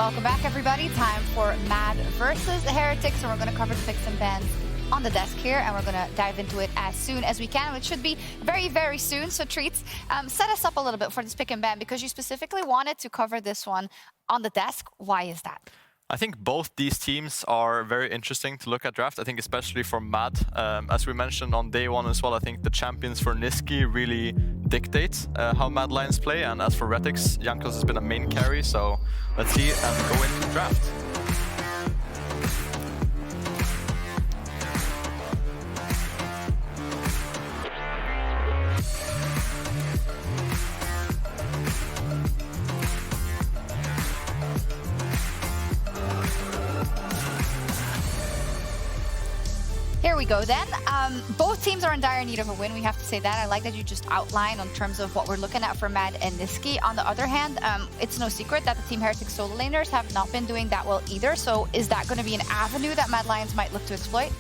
Welcome back, everybody. Time for Mad versus Heretics, and we're going to cover the picks and bans on the desk here, and we're going to dive into it as soon as we can, which should be very, very soon. So Treatz, set us up a little bit for this pick and ban, because you specifically wanted to cover this one on the desk. Why is that? I think both these teams are very interesting to look at draft. I think especially for Mad, as we mentioned on day one as well, I think the champions for Nisqy really dictate how Mad Lions play. And as for Heretics, Jankos has been a main carry, so let's see and go into the draft. Here we go then. Both teams are in dire need of a win, we have to say that. I like that you just outlined in terms of what we're looking at for Mad and Nisqy. On the other hand, it's no secret that the Team Heretics solo laners have not been doing that well either. So is that going to be an avenue that Mad Lions might look to exploit?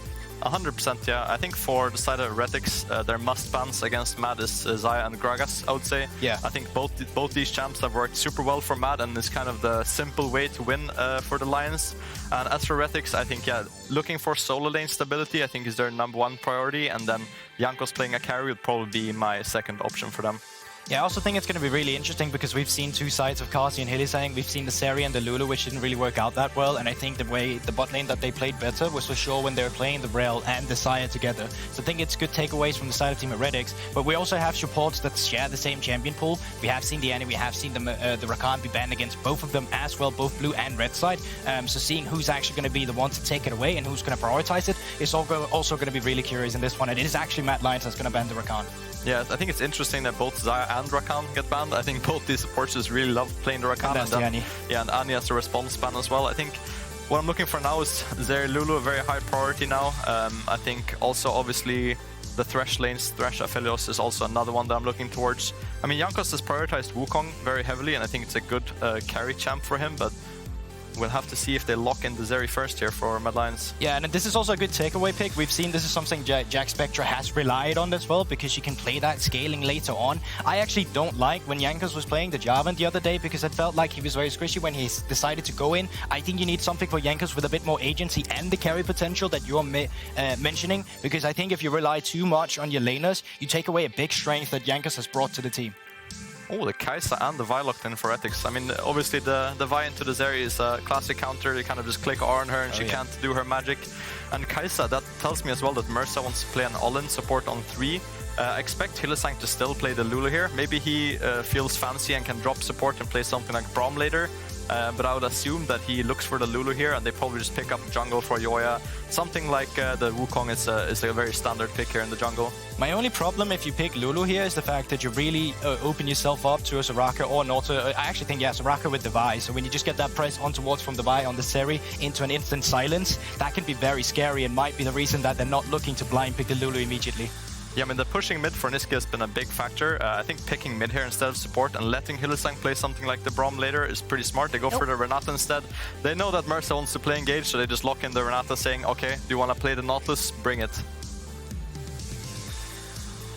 100%, yeah. I think for the side of Heretics, their must-bans against Mad is Xayah and Gragas, I would say. Yeah. I think both these champs have worked super well for Mad, and is kind of the simple way to win for the Lions. And as for Heretics, I think, yeah, looking for solo lane stability, I think is their #1 priority, and then Jankos playing a carry would probably be my second option for them. Yeah, I also think it's going to be really interesting because we've seen two sides of Carzzy and Hylissang. We've seen the Zeri and the Lulu, which didn't really work out that well. And I think the way the bot lane that they played better was for sure when they were playing the Rel and the Xayah together. So I think it's good takeaways from the side of Team Heretics. But we also have supports that share the same champion pool. We have seen the Annie, we have seen the Rakan be banned against both of them as well, both blue and red side. So seeing who's actually going to be the one to take it away and who's going to prioritize it is also going to be really curious in this one. And it is actually Mad Lions that's going to ban the Rakan. Yeah, I think it's interesting that both Xayah and Rakan get banned. I think both these supports just really love playing the Rakan. And the Annie. Yeah, and Annie has a response ban as well. I think what I'm looking for now is Zeri Lulu, a very high priority now. I think also, obviously, the Thresh lanes, Thresh Aphelios is also another one that I'm looking towards. I mean, Jankos has prioritized Wukong very heavily, and I think it's a good carry champ for him, but we'll have to see if they lock in the Zeri first here for Mad Lions. Yeah, and this is also a good takeaway pick. We've seen this is something Jackspektra has relied on as well, because you can play that scaling later on. I actually don't like when Jankos was playing the Jarvan the other day, because it felt like he was very squishy when he decided to go in. I think you need something for Jankos with a bit more agency and the carry potential that you're mentioning, because I think if you rely too much on your laners, you take away a big strength that Jankos has brought to the team. Oh, the Kai'Sa and the Vi locked in for Heretics. I mean, obviously the Vi into the Zeri is a classic counter. You kind of just click R on her and she can't do her magic. And Kai'Sa, that tells me as well that Mersa wants to play an all-in support on 3. I expect Hylissang to still play the Lulu here. Maybe he feels fancy and can drop support and play something like Braum later. But I would assume that he looks for the Lulu here, and they probably just pick up jungle for Elyoya. Something like the Wukong is a very standard pick here in the jungle. My only problem if you pick Lulu here is the fact that you really open yourself up to a Soraka or not. I actually think, yeah, Soraka with the Vi. So when you just get that press on towards from the Vi on the Zeri into an instant silence, that can be very scary and might be the reason that they're not looking to blind pick the Lulu immediately. Yeah, I mean, the pushing mid for Nisqy has been a big factor. I think picking mid here instead of support and letting Hylissang play something like the Braum later is pretty smart. They go for the Renata instead. They know that Mersa wants to play engage, so they just lock in the Renata saying, okay, do you want to play the Nautilus? Bring it.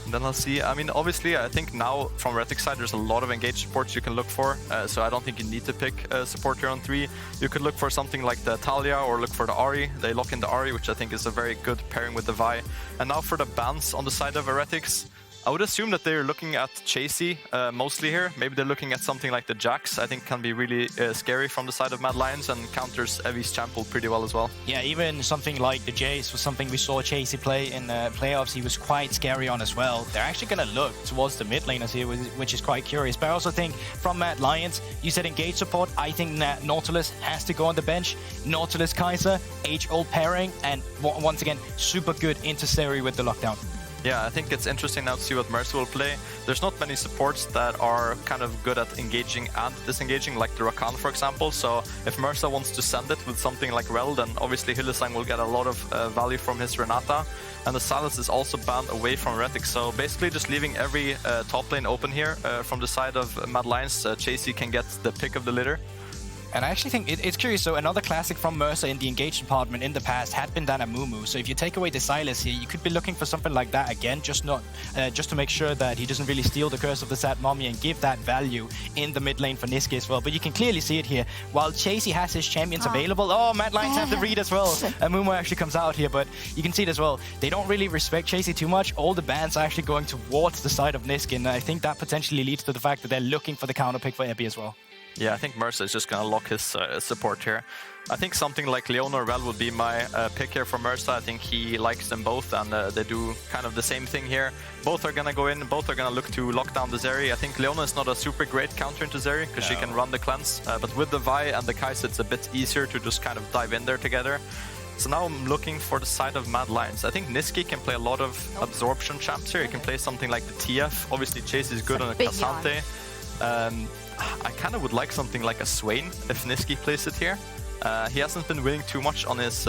And then I'll see. I mean, obviously, I think now from Heretics side, there's a lot of engage supports you can look for. So I don't think you need to pick support here on 3. You could look for something like the Talia or look for the Ahri. They lock in the Ahri, which I think is a very good pairing with the Vi. And now for the bans on the side of Heretics, I would assume that they're looking at Chasy mostly here. Maybe they're looking at something like the Jax. I think can be really scary from the side of Mad Lions and counters Evi's champ pool pretty well as well. Yeah, even something like the Jace was something we saw Chasy play in playoffs. He was quite scary on as well. They're actually going to look towards the mid laners here, which is quite curious. But I also think from Mad Lions, you said engage support. I think that Nautilus has to go on the bench. Nautilus Kai'Sa, age-old pairing, and once again, super good into Zeri with the lockdown. Yeah, I think it's interesting now to see what Mersa will play. There's not many supports that are kind of good at engaging and disengaging, like the Rakan, for example. So if Mersa wants to send it with something like Rel, then obviously Hylissang will get a lot of value from his Renata. And the Silence is also banned away from Heretics. So basically just leaving every top lane open here from the side of Mad Lions. Chasy can get the pick of the litter. And I actually think it's curious. So another classic from Mersa in the engaged department in the past had been that Amumu. So if you take away the Silas here, you could be looking for something like that again, just to make sure that he doesn't really steal the curse of the Sad Mommy and give that value in the mid lane for Nisqy as well. But you can clearly see it here. While Chasy has his champions available, Mad Lions have the read as well. Amumu actually comes out here, but you can see it as well. They don't really respect Chasy too much. All the bans are actually going towards the side of Nisqy, and I think that potentially leads to the fact that they're looking for the counter pick for Epi as well. Yeah, I think Mersa is just going to lock his support here. I think something like Leona or Vel would be my pick here for Mersa. I think he likes them both, and they do kind of the same thing here. Both are going to go in, both are going to look to lock down the Zeri. I think Leona is not a super great counter into Zeri, because she can run the cleanse. But with the Vi and the Kai'Sa, it's a bit easier to just kind of dive in there together. So now I'm looking for the side of Mad Lions. I think Nisqy can play a lot of absorption champs here. He can play something like the TF. Obviously, Chase is good on a Cassante. I kind of would like something like a Swain if Nisqy plays it here. He hasn't been winning too much on his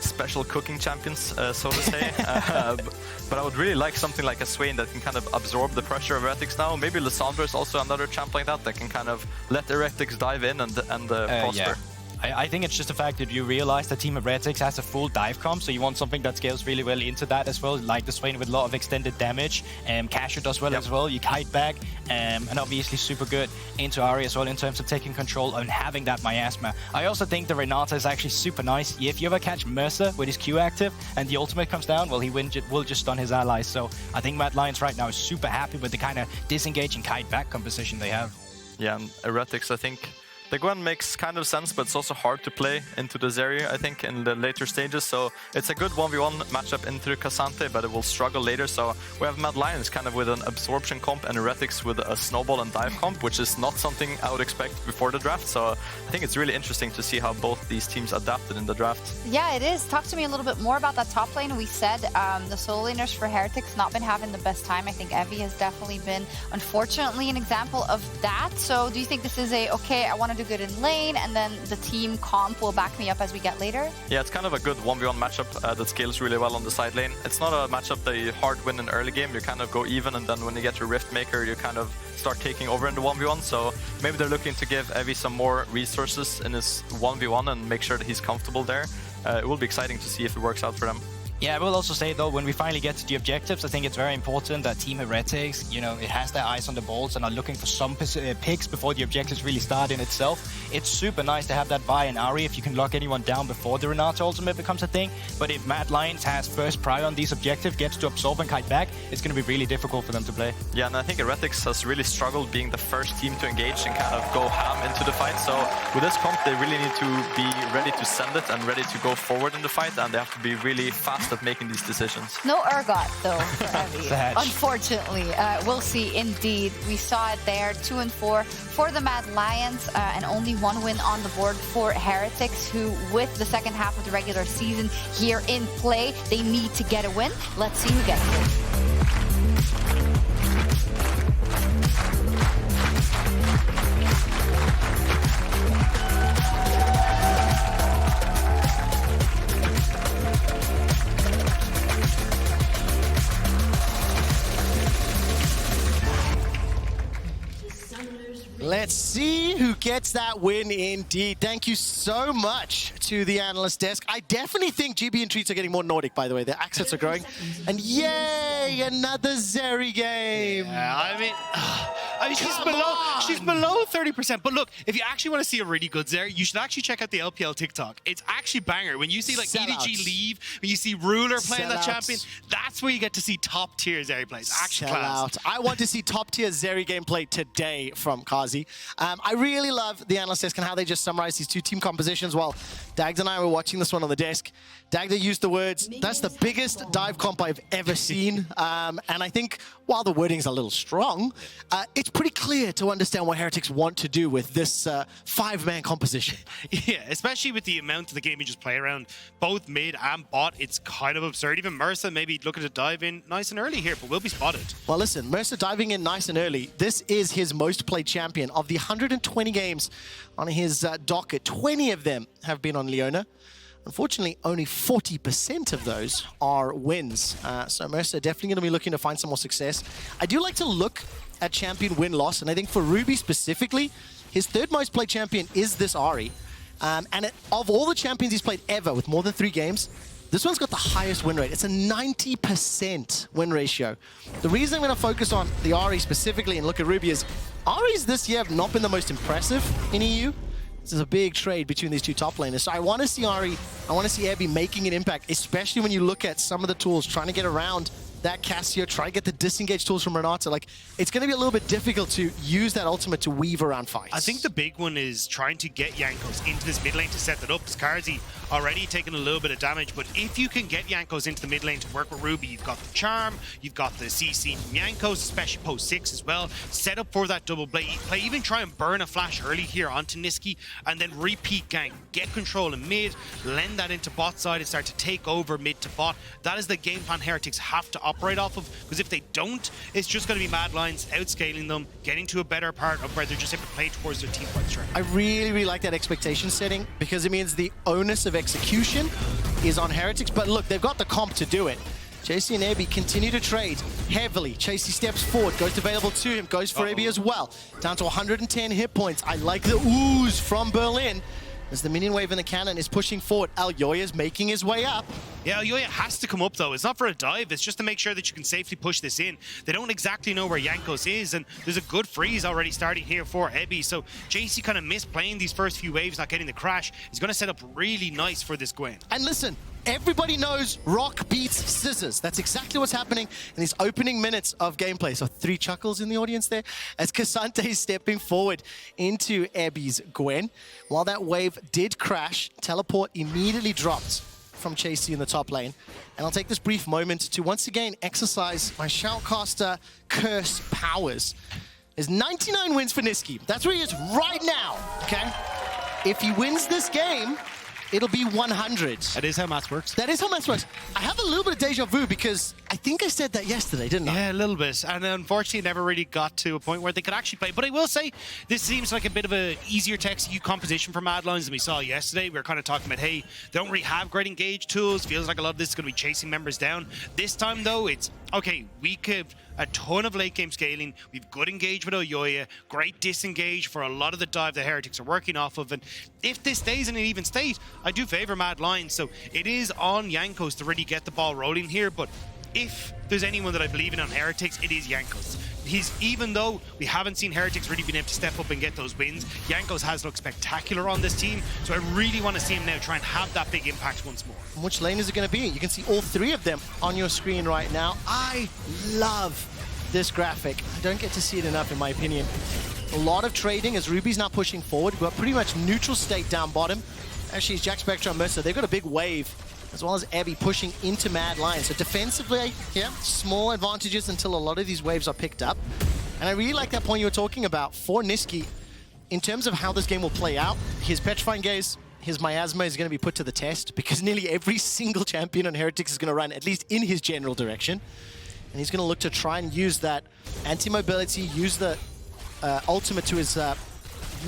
special cooking champions, so to say. But I would really like something like a Swain that can kind of absorb the pressure of Heretics now. Maybe Lissandra is also another champ like that can kind of let Heretics dive in and prosper. Yeah. I think it's just the fact that you realize the team of Heretics has a full dive comp, so you want something that scales really well into that as well, like the Swain with a lot of extended damage. Cassiopeia does well as well, you kite back, and obviously super good into Ahri as well in terms of taking control and having that miasma. I also think the Renata is actually super nice. If you ever catch Mersa with his Q active and the ultimate comes down, well, he will just stun his allies. So I think Mad Lions right now is super happy with the kind of disengage and kite back composition they have. Yeah, and Heretics, I think the Gwen makes kind of sense, but it's also hard to play into the Zeri, I think, in the later stages. So it's a good 1v1 matchup into the Cassante, but it will struggle later. So we have Mad Lions kind of with an absorption comp and Heretics with a snowball and dive comp, which is not something I would expect before the draft. So I think it's really interesting to see how both these teams adapted in the draft. Yeah, it is. Talk to me a little bit more about that top lane. We said the solo laners for Heretics not been having the best time. I think Evie has definitely been, unfortunately, an example of that. So do you think this is okay, I want to do good in lane, and then the team comp will back me up as we get later? Yeah, it's kind of a good 1v1 matchup that scales really well on the side lane. It's not a matchup that you hard win in early game. You kind of go even, and then when you get your Rift Maker, you kind of start taking over in the 1v1. So maybe they're looking to give Evie some more resources in his 1v1 and make sure that he's comfortable there. It will be exciting to see if it works out for them. Yeah, I will also say, though, when we finally get to the objectives, I think it's very important that Team Heretics, you know, it has their eyes on the balls and are looking for some picks before the objectives really start in itself. It's super nice to have that Vi and Ahri if you can lock anyone down before the Renata ultimate becomes a thing. But if Mad Lions has first prior on these objectives, gets to absorb and kite back, it's going to be really difficult for them to play. Yeah, and I think Heretics has really struggled being the first team to engage and kind of go ham into the fight. So with this comp, they really need to be ready to send it and ready to go forward in the fight, and they have to be really fast at making these decisions. No Urgot, though, for Evie. Unfortunately. We'll see, indeed. We saw it there, 2-4 for the Mad Lions, and only one win on the board for Heretics, who, with the second half of the regular season here in play, they need to get a win. Let's see who gets it. Let's see who gets that win indeed. Thank you so much to the analyst desk. I definitely think GB and Treatz are getting more Nordic, by the way. Their accents are growing. And yay, another Zeri game. Yeah, I mean she's below 30%. But look, if you actually want to see a really good Zeri, you should actually check out the LPL TikTok. It's actually banger. When you see like EDG leave, when you see Ruler playing that champion, that's where you get to see top tier Zeri plays. Actually class. I want to see top tier Zeri gameplay today from Carzzy. I really love the analyst desk and how they just summarize these two team compositions. While Dagda and I were watching this one on the desk, Dagda used the words, "That's the biggest dive comp I've ever seen." And I think while the wording's a little strong, it's pretty clear to understand what Heretics want to do with this five-man composition. Yeah, especially with the amount of the game you just play around, both mid and bot, it's kind of absurd. Even Mersa maybe looking to dive in nice and early here, but will be spotted. Well, listen, Mersa diving in nice and early. This is his most played champion. Of the 120 games on his docket, 20 of them have been on Leona. Unfortunately, only 40% of those are wins. So Mersa definitely going to be looking to find some more success. I do like to look at champion win-loss, and I think for Ruby specifically, his third most played champion is this Ahri. Of all the champions he's played ever with more than 3 games, this one's got the highest win rate. It's a 90% win ratio. The reason I'm going to focus on the Ahri specifically and look at Ruby is Ahri's this year have not been the most impressive in EU. This is a big trade between these two top laners. So I want to see Ahri, I want to see Abby making an impact, especially when you look at some of the tools, trying to get around that Cassio, try to get the disengage tools from Renata. Like, it's going to be a little bit difficult to use that ultimate to weave around fights. I think the big one is trying to get Jankos into this mid lane to set that up, because Carzzy already taking a little bit of damage, but if you can get Jankos into the mid lane to work with Ruby, you've got the charm, you've got the CC from Jankos, especially post 6 as well, set up for that double play, even try and burn a flash early here onto Nisqy, and then repeat gank, get control in mid, lend that into bot side and start to take over mid to bot. That is the game plan Heretics have to operate off of, because if they don't, it's just going to be mad lines, outscaling them, getting to a better part of where they're just able to play towards their team fight strength. I really, really like that expectation setting, because it means the onus of execution is on Heretics, but look, they've got the comp to do it. Chasy and Abby continue to trade heavily. Chasy steps forward, goes available to him, goes for Abby as well. Down to 110 hit points. I like the ooze from Berlin as the minion wave in the cannon is pushing forward. Elyoya's making his way up. Yeah, Elyoya has to come up though. It's not for a dive, it's just to make sure that you can safely push this in. They don't exactly know where Jankos is, and there's a good freeze already starting here for Abby. So Chasy kind of missed playing these first few waves, not getting the crash. He's going to set up really nice for this Gwen. And listen, everybody knows rock beats scissors. That's exactly what's happening in these opening minutes of gameplay. So 3 chuckles in the audience there as K'Sante is stepping forward into Abby's Gwen. While that wave did crash, teleport immediately dropped from Chasy in the top lane. And I'll take this brief moment to once again exercise my Shoutcaster curse powers. There's 99 wins for Nisqy. That's where he is right now, okay? If he wins this game, it'll be 100. That is how maths works. That is how maths works. I have a little bit of deja vu because I think I said that yesterday, didn't I? Yeah, a little bit. And unfortunately, it never really got to a point where they could actually play. But I will say, this seems like a bit of an easier to execute composition for Mad Lions than we saw yesterday. We were kind of talking about, hey, they don't really have great engage tools. Feels like a lot of this is going to be chasing members down. This time, though, it's, okay, we could a ton of late game scaling. We've good engage with Elyoya, great disengage for a lot of the dive the Heretics are working off of. And if this stays in an even state, I do favor Mad Lions. So it is on Jankos to really get the ball rolling here. But if there's anyone that I believe in on Heretics, it is Jankos. Even though we haven't seen Heretics really been able to step up and get those wins, Jankos has looked spectacular on this team. So I really want to see him now try and have that big impact once more. And which lane is it going to be? You can see all 3 of them on your screen right now. I love this graphic. I don't get to see it enough, in my opinion. A lot of trading as Ruby's now pushing forward. We've got pretty much neutral state down bottom. Actually, it's Jackspektra and Mersa. They've got a big wave, as well as Abby pushing into Mad Lions. So defensively, yeah, small advantages until a lot of these waves are picked up. And I really like that point you were talking about for Nisqy. In terms of how this game will play out, his Petrifying Gaze, his Miasma is going to be put to the test because nearly every single champion on Heretics is going to run at least in his general direction. And he's going to look to try and use that anti-mobility, use the ultimate to his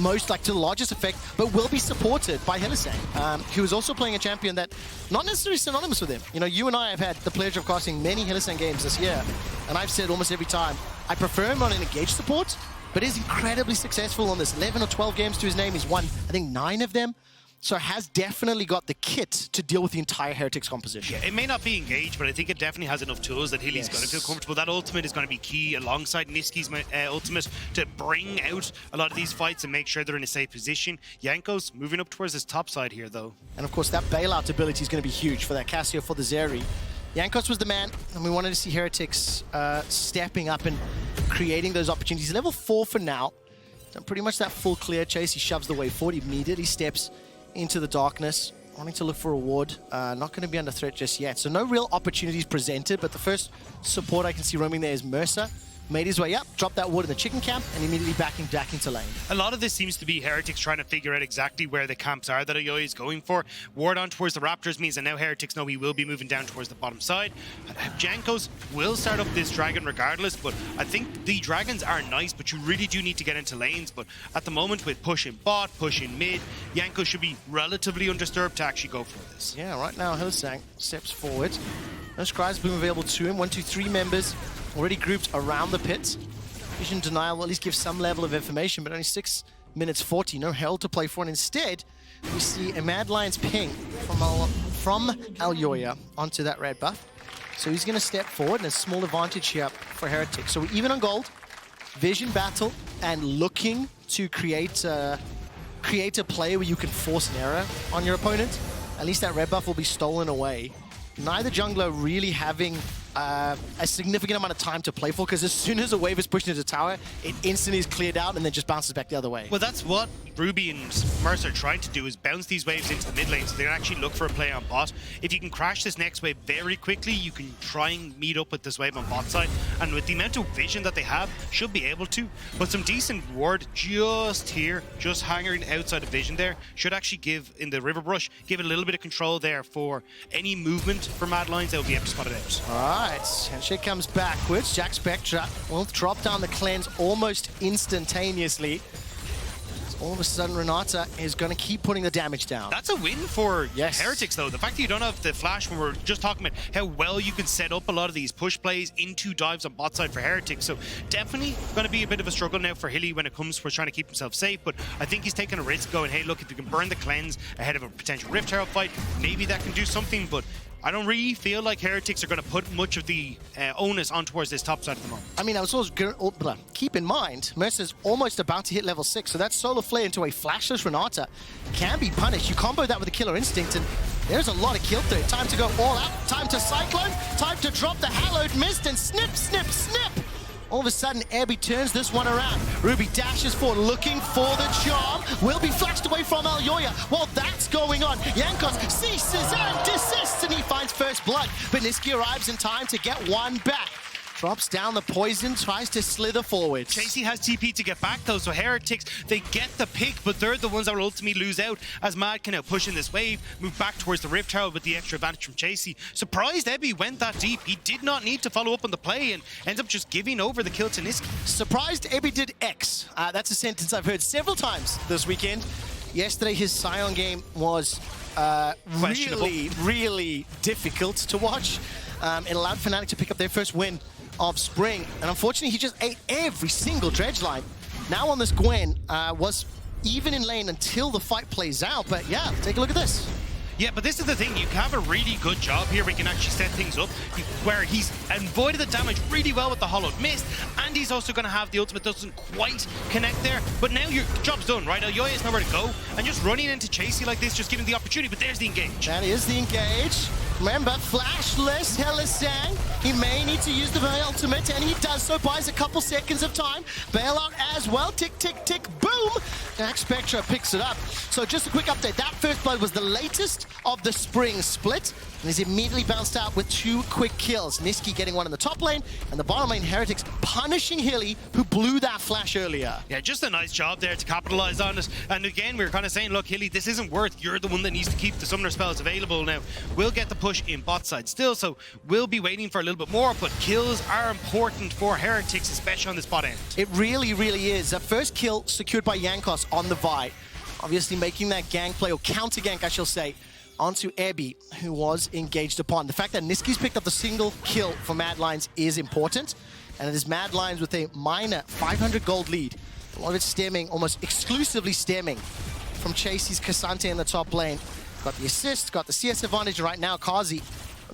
most, to the largest effect, but will be supported by Hylissang, who is also playing a champion that not necessarily synonymous with him. You know, you and I have had the pleasure of casting many Hylissang games this year, and I've said almost every time, I prefer him on an engaged support, but is incredibly successful on this. 11 or 12 games to his name. He's won, I think, 9 of them. So has definitely got the kit to deal with the entire Heretics composition. Yeah, it may not be engaged, but I think it definitely has enough tools that Hilly's going to feel comfortable. That ultimate is going to be key alongside Nisqy's ultimate to bring out a lot of these fights and make sure they're in a safe position. Jankos moving up towards his top side here, though. And of course, that bailout ability is going to be huge for that Cassio, for the Zeri. Jankos was the man, and we wanted to see Heretics stepping up and creating those opportunities. Level 4 for now. Done pretty much that full clear chase. He shoves the way forward, immediately steps into the darkness, wanting to look for a ward. Not going to be under threat just yet. So no real opportunities presented, but the first support I can see roaming there is Mersa. Made his way up, dropped that ward in the chicken camp, and immediately back into lane. A lot of this seems to be Heretics trying to figure out exactly where the camps are that Elyoya is going for. Ward on towards the Raptors means that now Heretics know he will be moving down towards the bottom side. Jankos will start up this dragon regardless, but I think the dragons are nice, but you really do need to get into lanes. But at the moment, with pushing bot, pushing mid, Jankos should be relatively undisturbed to actually go for this. Yeah, right now Hylissang steps forward. No Scry's boom available to him. 1, 2, 3 members already grouped around the pit. Vision denial will at least give some level of information, but only 6 minutes 40. No Herald to play for, and instead, we see a Mad Lions ping from Elyoya onto that red buff. So he's going to step forward, and a small advantage here for Heretics. So we're even on gold, vision battle, and looking to create a play where you can force an error on your opponent. At least that red buff will be stolen away. Neither jungler really having a significant amount of time to play for, because as soon as a wave is pushed into the tower, it instantly is cleared out and then just bounces back the other way. Well, that's what Ruby and Mersa are trying to do, is bounce these waves into the mid lane so they can actually look for a play on bot. If you can crash this next wave very quickly, you can try and meet up with this wave on bot side, and with the amount of vision that they have, should be able to. But some decent ward just here, just hanging outside of vision there, should actually give, in the river brush, give it a little bit of control there for any movement for Mad Lions that will be able to spot it out. Alright, Handshake comes backwards. Jackspektra will drop down the cleanse almost instantaneously. All of a sudden, Renata is going to keep putting the damage down. That's a win for Heretics, though. The fact that you don't have the flash, when we're just talking about how well you can set up a lot of these push plays into dives on bot side for Heretics. So definitely going to be a bit of a struggle now for Hilly when it comes to trying to keep himself safe. But I think he's taking a risk going, hey, look, if you can burn the cleanse ahead of a potential Rift Herald fight, maybe that can do something. But I don't really feel like Heretics are going to put much of the onus on towards this top side at the moment. I mean, I was always going to keep in mind, Mersa's almost about to hit level 6, so that solar flare into a flashless Renata can be punished. You combo that with a killer instinct, and there's a lot of kill through. Time to go all out, time to cyclone, time to drop the hallowed mist, and snip, snip, snip! All of a sudden, Abby turns this one around. Ruby dashes forward, looking for the charm. Will be flashed away from Elyoya. While that's going on, Jankos ceases and desists, and he finds first blood. But Nisqy arrives in time to get one back. Drops down the poison, tries to slither forward. Chasy has TP to get back, though, so Heretics, they get the pick, but they're the ones that will ultimately lose out, as Mad can now push in this wave, move back towards the Rift Herald with the extra advantage from Chasy. Surprised Ebby went that deep. He did not need to follow up on the play and ends up just giving over the kill to Nisqy. Surprised Ebby did X. That's a sentence I've heard several times this weekend. Yesterday, his Sion game was really difficult to watch. It allowed Fnatic to pick up their first win of Spring, and unfortunately he just ate every single dredge line. Now on this Gwen, was even in lane until the fight plays out, but yeah, take a look at this. Yeah, but this is the thing, you have a really good job here where you can actually set things up, where he's avoided the damage really well with the Hollowed Mist, and he's also going to have the ultimate doesn't quite connect there, but now your job's done, right? Elyoya has nowhere to go, and just running into Chasy like this, just giving the opportunity, but there's the engage. That is the engage. Remember, flashless Hylissang. He may need to use the ultimate, and he does so, buys a couple seconds of time. Bailout as well, tick, tick, tick, boom! Jackspektra picks it up. So just a quick update, that first blood was the latest of the Spring Split, and he's immediately bounced out with 2 quick kills. Nisqy getting one in the top lane, and the bottom lane Heretics punishing Hilly, who blew that flash earlier. Yeah, just a nice job there to capitalize on it. And again, we were kind of saying, look, Hilly, this isn't worth. You're the one that needs to keep the summoner spells available now. We'll get the push in bot side still, so we'll be waiting for a little bit more, but kills are important for Heretics, especially on this bot end. It really, really is. That first kill secured by Jankos on the Vi. Obviously making that gank play, or counter gank, I shall say, onto Ebby, who was engaged upon. The fact that Nisqy's picked up the single kill for Mad Lions is important, and it is Mad Lions with a minor 500 gold lead. A lot of it stemming, almost exclusively stemming from Chasy's Cassante in the top lane. Got the assist, got the CS advantage right now, Carzzy.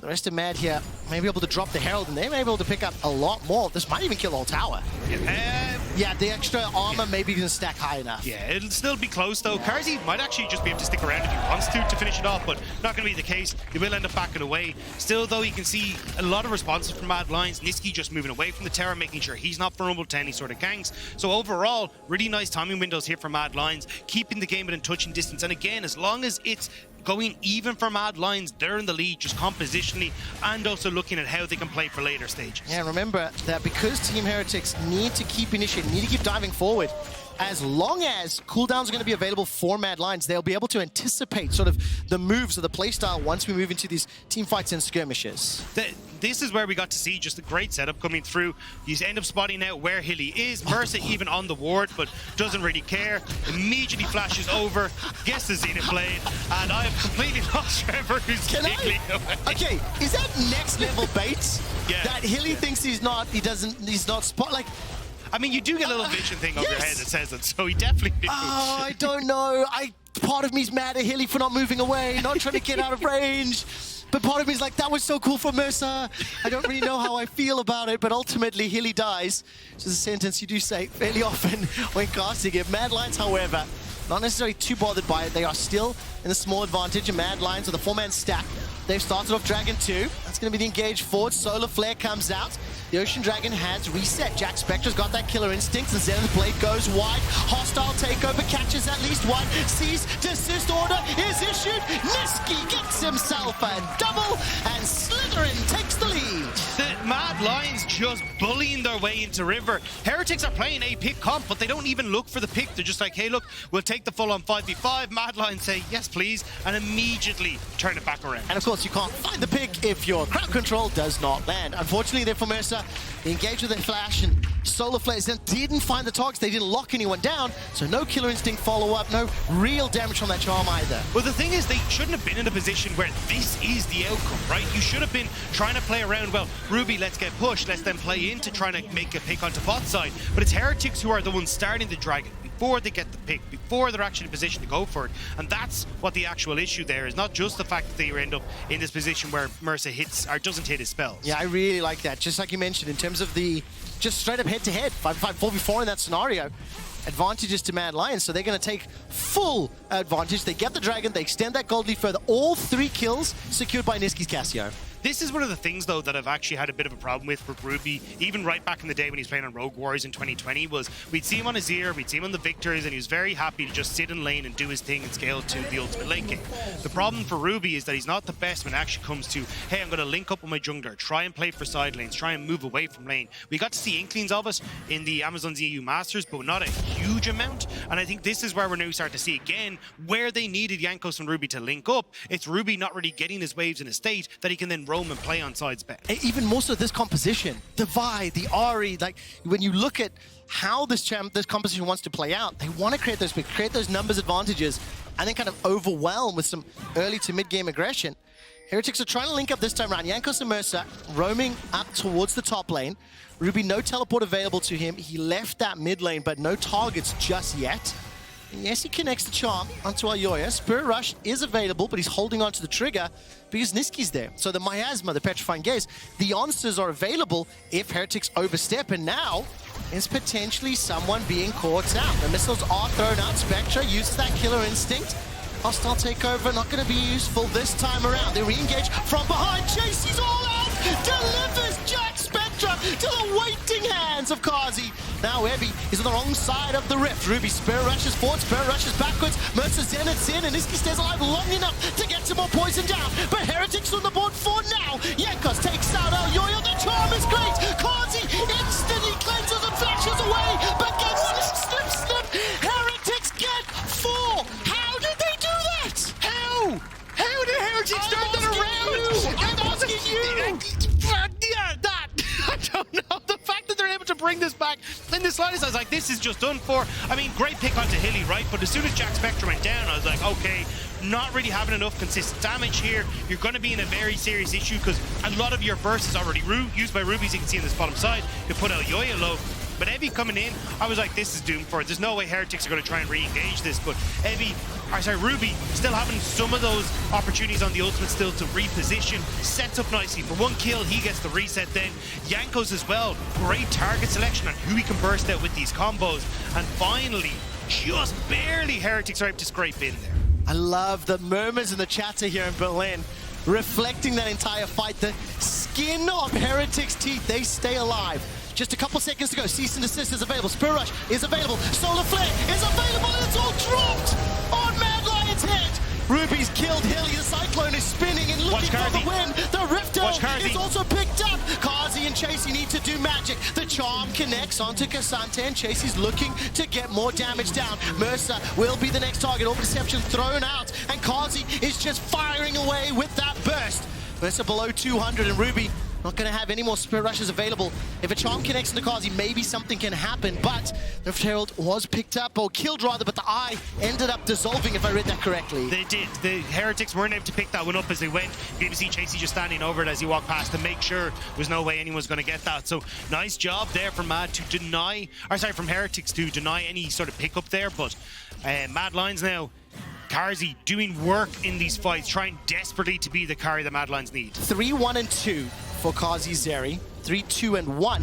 The rest of Mad here may be able to drop the Herald, and they may be able to pick up a lot more. This might even kill the whole tower. Yeah, the extra armor maybe doesn't stack high enough. Yeah, it'll still be close though. Carzzy might actually just be able to stick around if he wants to finish it off, but not going to be the case. He will end up backing away. Still though, you can see a lot of responses from Mad Lions. Nisqy just moving away from the tower, making sure he's not vulnerable to any sort of ganks. So overall, really nice timing windows here for Mad Lions, keeping the game within touching distance. And again, as long as it's going even for Mad Lions, they're in the lead just compositionally, and also looking at how they can play for later stages. Yeah, remember that because Team Heretics need to keep initiating, need to keep diving forward, as long as cooldowns are going to be available for Mad Lions, they'll be able to anticipate sort of the moves of the playstyle once we move into these team fights and skirmishes. This is where we got to see just a great setup coming through. You end up spotting out where Hilly is. Mersa even on the ward, but doesn't really care. Immediately flashes over, gets the Zenith Blade, and I have completely lost Trevor, who's giggling away. Okay, is that next level bait? Yeah. That Hilly thinks he's not spot, like, I mean, you do get a little vision thing over your head that says it, so he definitely knew. Oh, I don't know. Part of me's mad at Hilly for not moving away, not trying to get out of range. But part of me is like, that was so cool for Mersa. I don't really know how I feel about it, but ultimately Hilly dies. Which is a sentence you do say fairly often when casting it. Mad Lions, however, not necessarily too bothered by it. They are still in a small advantage, and Mad Lions with a 4-man stack. They've started off Dragon 2. That's going to be the engage forward. Solar Flare comes out. The Ocean Dragon has reset. Jackspektra's got that killer instinct. The Zenith Blade goes wide. Hostile takeover catches at least one. Cease desist order is issued. Nisqy gets himself a double, and Slytherin takes the lead. The Mad Lions just bullying their way into River. Heretics are playing a pick comp, but they don't even look for the pick. They're just like, hey, look, we'll take the full-on 5v5. Mad Lions say, yes, please, and immediately turn it back around. And of course, you can't find the pick if your crowd control does not land. Unfortunately, there for Mersa, they engaged with their flash, and Solar Flares didn't find the targets. They didn't lock anyone down, so no Killer Instinct follow-up, no real damage from that charm either. Well, the thing is, they shouldn't have been in a position where this is the outcome, right? You should have been trying to play around, well, Ruby, let's get pushed, let's then play into trying to make a pick onto bot side. But it's Heretics who are the ones starting the Dragon before they get the pick, before they're actually in a position to go for it. And that's what the actual issue there is, not just the fact that they end up in this position where Mersa hits or doesn't hit his spells. Yeah, I really like that. Just like you mentioned, in terms of the just straight up head-to-head, 5v5, 4v4 in that scenario. Advantages to Mad Lions, so they're going to take full advantage. They get the Dragon, they extend that gold lead further. All 3 kills secured by Nisqy's Cassio. This is one of the things, though, that I've actually had a bit of a problem with Ruby, even right back in the day when he was playing on Rogue Warriors in 2020, was we'd see him on Azir, we'd see him on the Victors, and he was very happy to just sit in lane and do his thing and scale to the ultimate late game. The problem for Ruby is that he's not the best when it actually comes to, hey, I'm going to link up with my jungler, try and play for side lanes, try and move away from lane. We got to see inklings of it in the Amazon's EU Masters, but not a huge amount, and I think this is where we're now starting to see again where they needed Jankos and Ruby to link up. It's Ruby not really getting his waves in a state that he can then roam and play on sides bet. Even more so this composition, the Vi, the Ahri, like when you look at how this composition wants to play out, they want to create those numbers advantages and then kind of overwhelm with some early to mid-game aggression. Heretics are trying to link up this time around. Jankos and Mersa roaming up towards the top lane. Ruby, no teleport available to him. He left that mid lane, but no targets just yet. And yes, he connects the charm onto Elyoya. Spirit Rush is available, but he's holding onto the trigger because Nisqy's there. So the Miasma, the Petrifying Gaze, the answers are available if Heretics overstep, and now is potentially someone being caught out. The missiles are thrown out. Spectra uses that Killer Instinct. Hostile takeover, not going to be useful this time around. They re-engage from behind. Chasy's all out! Delivers Jackspektra to the waiting hands of Carzzy. Now Evie is on the wrong side of the rift. Ruby Spirit rushes forward, Spirit rushes backwards. Mersa Zenith's in, and Nisqy stays alive long enough to get some more poison down. But Heretics on the board for now. Jankos takes out Elyoya. The charm is great. Carzzy instantly cleanses and flashes away, but gets snip. Heretics get 4. How did they do that? How did Heretics turn that around? I'm asking you. Yeah, that. I don't know. The fact that they're able to bring this back in the slightest, I was like, this is just done for. I mean, great pick onto Hilly, right? But as soon as Jackspektra went down, I was like, okay, not really having enough consistent damage here. You're going to be in a very serious issue because a lot of your burst is already used by Ruby, as you can see on this bottom side. You put Elyoya low. But Evie coming in, I was like, this is doomed for it. There's no way Heretics are going to try and re-engage this. But Ruby still having some of those opportunities on the ultimate still to reposition. Sets up nicely. For 1 kill, he gets the reset then. Jankos as well. Great target selection on who he can burst out with these combos. And finally, just barely, Heretics are able to scrape in there. I love the murmurs in the chatter here in Berlin, reflecting that entire fight. The skin of Heretics' teeth, they stay alive. Just a couple seconds to go. Cease and desist is available. Spirit Rush is available. Solar Flare is available. And it's all dropped on Mad Lion's head. Ruby's killed Hilly. The Cyclone is spinning and looking for the win. The Rifter is also picked up. Carzzy and Chasy need to do magic. The charm connects onto Cassante, and Chasy's looking to get more damage down. Mersa will be the next target. All deception thrown out, and Carzzy is just firing away with that burst. Mersa below 200, and Ruby Not going to have any more Spirit Rushes available. If a Charm connects into Carzzy, maybe something can happen, but the Herald was picked up, or killed rather, but the eye ended up dissolving, if I read that correctly. They did. The Heretics weren't able to pick that one up as they went. You can see Chasy just standing over it as he walked past to make sure there's no way anyone's going to get that. So nice job there from Mad to deny, or sorry, from Heretics to deny any sort of pickup there, but Mad Lions now, Carzzy doing work in these fights, trying desperately to be the carry that Mad Lions need. 3-1-2 for Carzzy Zeri, 3-2-1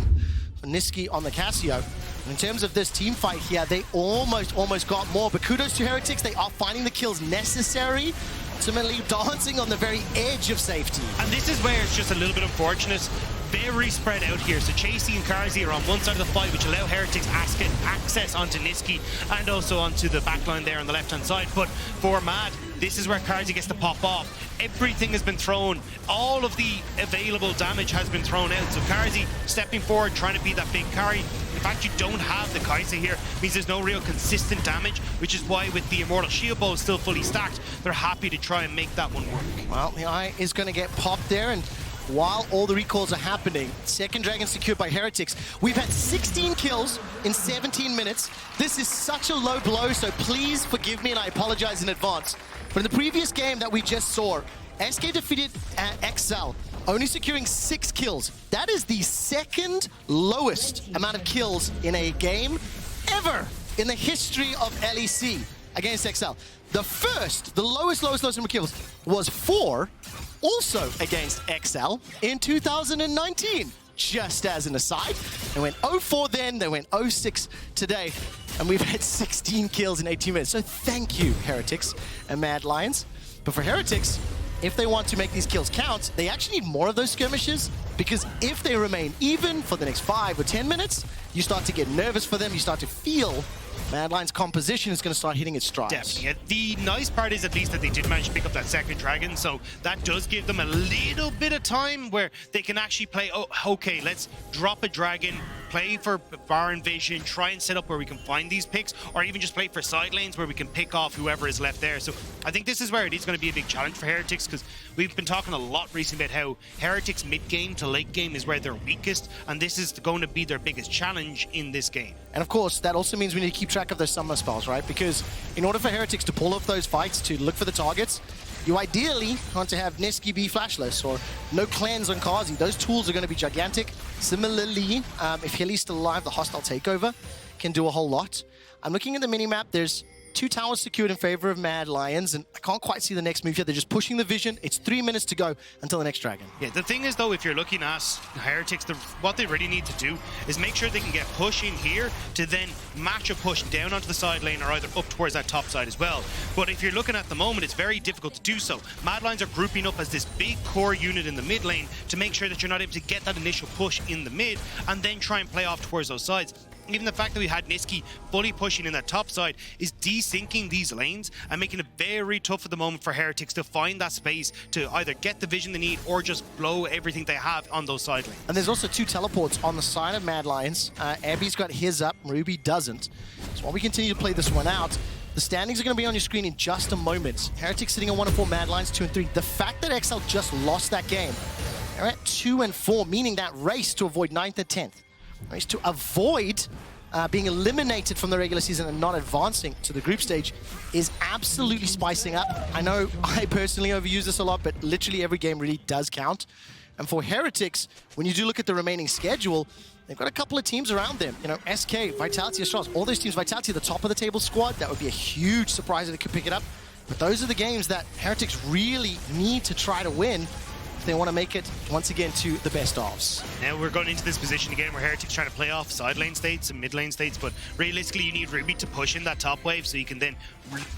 for Nisqy on the Cassio. And in terms of this team fight here, they almost got more, but kudos to Heretics, they are finding the kills necessary, ultimately dancing on the very edge of safety. And this is where it's just a little bit unfortunate. Very spread out here. So Chasy and Carzzy are on one side of the fight, which allow Heretics access onto Nisqy and also onto the backline there on the left-hand side. But for Mad, this is where Carzzy gets to pop off. Everything has been thrown. All of the available damage has been thrown out. So Carzzy stepping forward, trying to be that big carry. The fact you don't have the Kai'Sa here means there's no real consistent damage, which is why with the Immortal Shield Bow still fully stacked, they're happy to try and make that one work. Well, the eye is going to get popped there, and while all the recalls are happening, second dragon secured by Heretics. We've had 16 kills in 17 minutes. This is such a low blow, so please forgive me and I apologize in advance. But in the previous game that we just saw, SK defeated XL, only securing 6 kills. That is the second lowest amount of kills in a game ever in the history of LEC against XL. The first, the lowest number of kills was 4, also against XL in 2019. Just as an aside, they went 0-4 then, they went 0-6 today, and we've had 16 kills in 18 minutes. So thank you, Heretics and Mad Lions. But for Heretics, if they want to make these kills count, they actually need more of those skirmishes, because if they remain even for the next 5 or 10 minutes, you start to get nervous for them, you start to feel Mad Lions' composition is going to start hitting its strides. Definitely. The nice part is at least that they did manage to pick up that second dragon, so that does give them a little bit of time where they can actually play, oh, okay, let's drop a dragon, play for Baron Vision, try and set up where we can find these picks, or even just play for side lanes where we can pick off whoever is left there. So I think this is where it is going to be a big challenge for Heretics, because we've been talking a lot recently about how Heretics mid-game to late game is where they're weakest, and this is going to be their biggest challenge in this game. And of course, that also means we need to keep track of those summoner spells, right? Because in order for Heretics to pull off those fights, to look for the targets, you ideally want to have Nisqy be flashless or no cleanse on Carzzy. Those tools are going to be gigantic. Similarly, if Hyli's still alive, the hostile takeover can do a whole lot. I'm looking at the minimap. There's 2 towers secured in favor of Mad Lions, and I can't quite see the next move yet. They're just pushing the vision. It's 3 minutes to go until the next dragon. Yeah, the thing is, though, if you're looking at Heretics, what they really need to do is make sure they can get push in here to then match a push down onto the side lane or either up towards that top side as well. But if you're looking at the moment, it's very difficult to do so. Mad Lions are grouping up as this big core unit in the mid lane to make sure that you're not able to get that initial push in the mid and then try and play off towards those sides. Even the fact that we had Nisqy fully pushing in that top side is desyncing these lanes and making it very tough at the moment for Heretics to find that space to either get the vision they need or just blow everything they have on those side lanes. And there's also 2 teleports on the side of Mad Lions. Abby's got his up, Ruby doesn't. So while we continue to play this one out, the standings are going to be on your screen in just a moment. Heretics sitting on 1-4, Mad Lions 2-3. The fact that XL just lost that game, they're at 2-4, meaning that race to avoid 9th and 10th. Race to avoid being eliminated from the regular season and not advancing to the group stage is absolutely spicing up. I know I personally overuse this a lot, but literally every game really does count. And for Heretics, when you do look at the remaining schedule, they've got a couple of teams around them. You know, SK, Vitality, Sjokz, all those teams. Vitality, the top of the table squad, that would be a huge surprise if they could pick it up. But those are the games that Heretics really need to try to win if they want to make it, once again, to the best ofs. Now we're going into this position again where Heretics trying to play off side lane states and mid lane states, but realistically you need Ruby to push in that top wave so you can then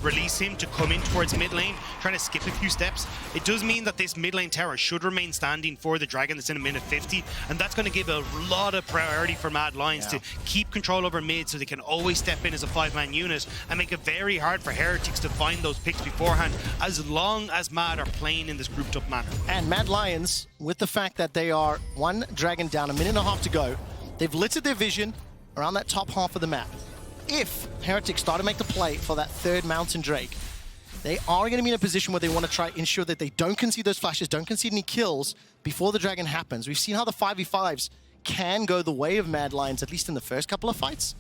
release him to come in towards mid lane, trying to skip a few steps. It does mean that this mid lane tower should remain standing for the dragon that's in a minute 50, and that's going to give a lot of priority for Mad Lions to keep control over mid so they can always step in as a 5-man unit and make it very hard for Heretics to find those picks beforehand as long as Mad are playing in this grouped up manner. And Mad Lions, with the fact that they are 1 dragon down, a minute and a half to go, they've littered their vision around that top half of the map. If Heretics start to make the play for that 3rd Mountain Drake, they are going to be in a position where they want to try ensure that they don't concede those flashes, don't concede any kills before the Dragon happens. We've seen how the 5v5s can go the way of Mad Lions, at least in the first couple of fights.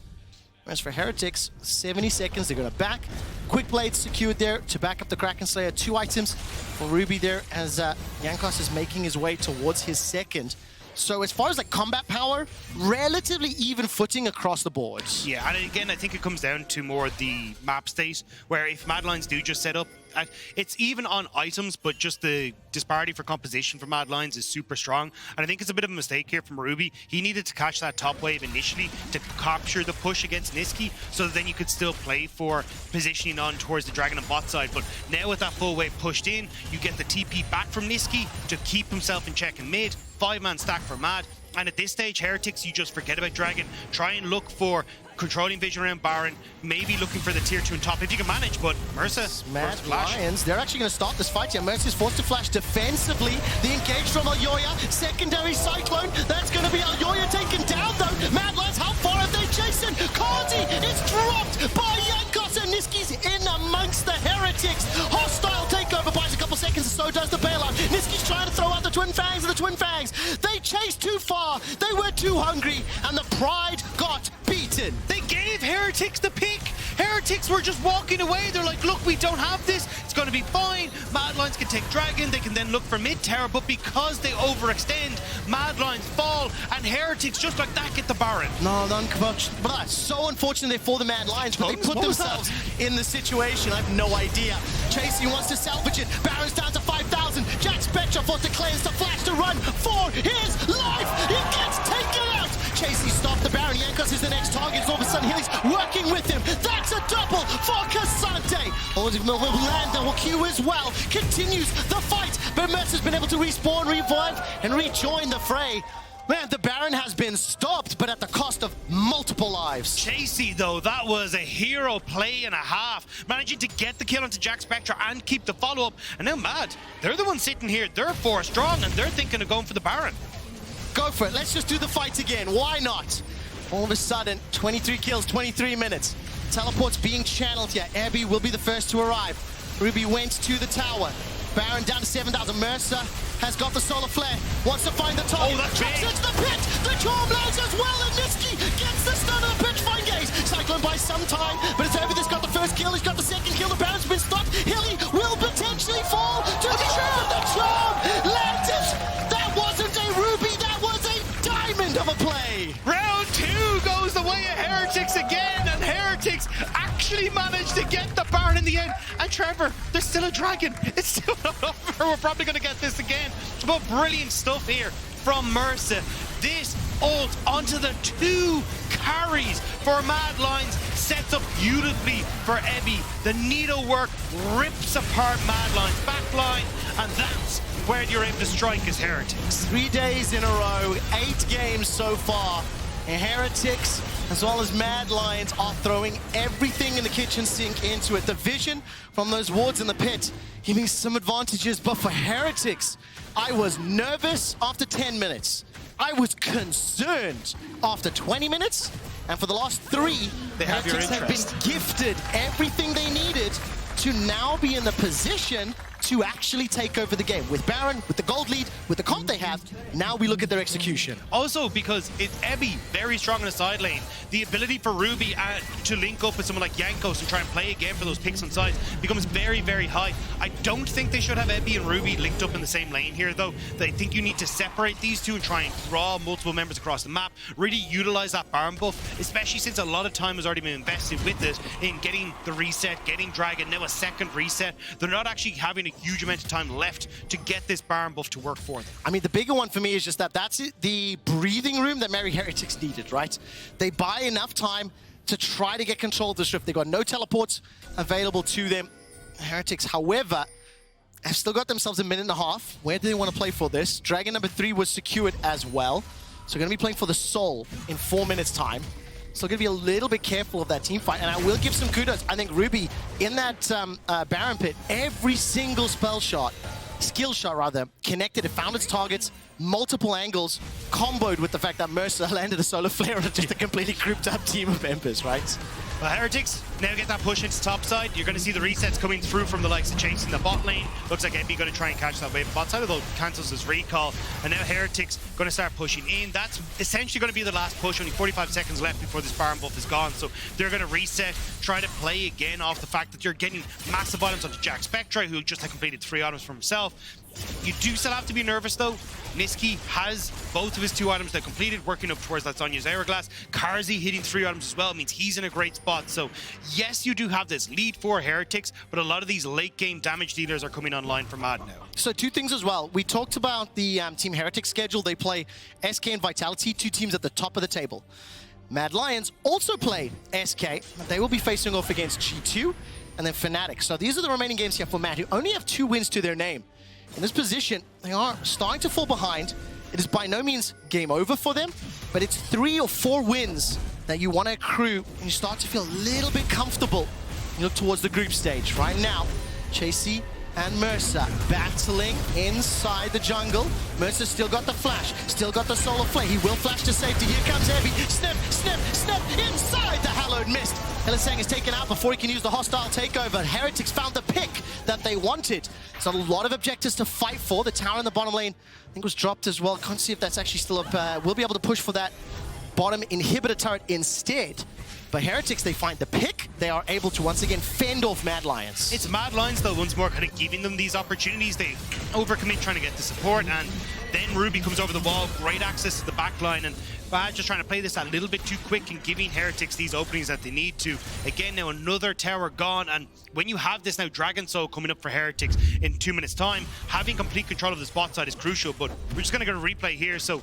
Whereas for Heretics, 70 seconds, they're going to back. Quick Blade secured there to back up the Kraken Slayer. 2 items for Ruby there as Jankos is making his way towards his second. So as far as like combat power, relatively even footing across the board. Yeah, and again, I think it comes down to more the map state, where if Mad Lions do just set up, it's even on items, but just the disparity for composition for Mad Lions is super strong. And I think it's a bit of a mistake here from Ruby. He needed to catch that top wave initially to capture the push against Nisqy, so that then you could still play for positioning on towards the Dragon and bot side. But now with that full wave pushed in, you get the TP back from Nisqy to keep himself in check in mid. 5-man stack for Mad. And at this stage, Heretics, you just forget about Dragon. Try and look for controlling vision around Baron, maybe looking for the tier 2 and top if you can manage, but Mersa, Mad Lions, they're actually going to start this fight here. Mersa's forced to flash defensively. The engage from Elyoya, secondary Cyclone. That's going to be Elyoya taken down though. Mad Lions, how far have they chasing? Carzzy is dropped by Jankos, and Nisqy's in amongst the Heretics. Hostile takeover, buys a couple seconds, and so does the bailout. Nisqy's trying to throw out the Twin Fangs, and the Twin Fangs, they chased too far. They were too hungry, and the Pride got beaten. They gave Heretics the pick. Heretics were just walking away. They're like, look, we don't have this. It's going to be fine. Mad Lions can take Dragon. They can then look for mid-tower. But because they overextend, Mad Lions fall. And Heretics, just like that, get the Baron. No, uncoached. But that's so unfortunate for the Mad Lions. But they put themselves in the situation. I have no idea. Chasy wants to salvage it. Baron's down to 5,000. Jackspektra forced to cleanse the flash to run for his life. He gets taken out. Chasy stopped the Baron. Jankos is the next target. All of a sudden, Hilly's working with him. That's a double for Cassante. Will land the Q as well. Continues the fight. But Mersa's been able to respawn, revive, and rejoin the fray. Man, the Baron has been stopped, but at the cost of multiple lives. Chasy, though, that was a hero play and a half. Managing to get the kill onto Jackspektra and keep the follow-up. And now Mad, they're the ones sitting here. They're 4 strong, and they're thinking of going for the Baron. Go for it. Let's just do the fight again. Why not? All of a sudden, 23 kills, 23 minutes. Teleports being channeled here. Abby will be the first to arrive. Ruby went to the tower. Baron down to 7,000. Mersa has got the solar flare. Wants to find the target. Oh, that's big. Into the pit. The Charm lands as well. And Nisqy gets the stun of the pitch. Fine gaze. Cyclone buys some time, but it's over. This got the first kill. He's got the second kill. The Baron's been stopped. Hilly will potentially fall to the Charm. The Charm lands it. That wasn't a Ruby. That was a diamond of a play. Round 2 goes the way of Heretics again, and Heretics actually managed to get the Baron in the end. And Trevor, there's still a Dragon. It's still not over. We're probably going to get this again. But brilliant stuff here from Mersa. This ult onto the 2 carries for Mad Lions sets up beautifully for Ebby. The needlework rips apart Mad Lions backline, and that's where you're able to strike as Heretics. 3 days in a row, 8 games so far. And Heretics, as well as Mad Lions, are throwing everything in the kitchen sink into it. The vision from those wards in the pit giving some advantages, but for Heretics, I was nervous after 10 minutes. I was concerned after 20 minutes, and for the last 3, They have your Heretics have interest. been gifted everything they needed to now be in the position to actually take over the game. With Baron, with the gold lead, with the comp they have, now we look at their execution. Also, because it's Ebby very strong in the side lane, the ability for Ruby to link up with someone like Jankos and try and play again for those picks on sides becomes very, very high. I don't think they should have Ebby and Ruby linked up in the same lane here, though. I think you need to separate these two and try and draw multiple members across the map, really utilize that Baron buff, especially since a lot of time has already been invested with it in getting the reset, getting Dragon, now a second reset. They're not actually having a huge amount of time left to get this Baron buff to work for them. I mean, the bigger one for me is just that that's the breathing room that Merry Heretics needed, right? They buy enough time to try to get control of this rift. They got no teleports available to them. Heretics, however, have still got themselves a minute and a half. Where do they want to play for this? Dragon number 3 was secured as well. So going to be playing for the Soul in 4 minutes time. So going to be a little bit careful of that team fight. And I will give some kudos. I think Ruby, in that Baron pit, every single skill shot rather, connected. It found its targets, multiple angles, comboed with the fact that Mersa landed a solar flare on just a completely grouped up team of members, right? Well, Heretics now get that push into top side. You're going to see the resets coming through from the likes of Chasy in the bot lane. Looks like Ebi going to try and catch that wave bot side, although cancels his recall. And now Heretics going to start pushing in. That's essentially going to be the last push. Only 45 seconds left before this Baron buff is gone. So they're going to reset, try to play again off the fact that you're getting massive items onto Jackspektra, who just completed 3 items for himself. You do still have to be nervous though. Nisqy has both of his 2 items that completed, working up towards that Sonya's Hourglass. Carzzy hitting 3 items as well, means he's in a great spot. So yes, you do have this lead for Heretics, but a lot of these late game damage dealers are coming online for Mad now. So 2 things as well. We talked about the Team Heretics schedule. They play SK and Vitality, 2 teams at the top of the table. Mad Lions also play SK. They will be facing off against G2 and then Fnatic. So these are the remaining games here for Mad, who only have 2 wins to their name. In this position, they are starting to fall behind. It is by no means game over for them, but it's 3 or 4 wins that you want to accrue, and you start to feel a little bit comfortable. You look towards the group stage. Right now, Chasy and Mersa battling inside the jungle. Mersa's still got the flash, still got the solar flare. He will flash to safety. Here comes Heavy. Snip, snip, snip inside the hallowed mist. Hylissang is taken out before he can use the hostile takeover. Heretics found the pick that they wanted. So a lot of objectives to fight for. The tower in the bottom lane, I think, was dropped as well. Can't see if that's actually still up. We'll be able to push for that bottom inhibitor turret instead. But Heretics, they find the pick. They are able to once again fend off Mad Lions. It's Mad Lions though, once more, kind of giving them these opportunities. They overcommit trying to get the support, and then Ruby comes over the wall, great access to the back line, and Bad just trying to play this a little bit too quick and giving Heretics these openings that they need to. Again, now another tower gone, and when you have this now Dragon Soul coming up for Heretics in 2 minutes time, having complete control of the spot side is crucial, but we're just going to go to replay here. So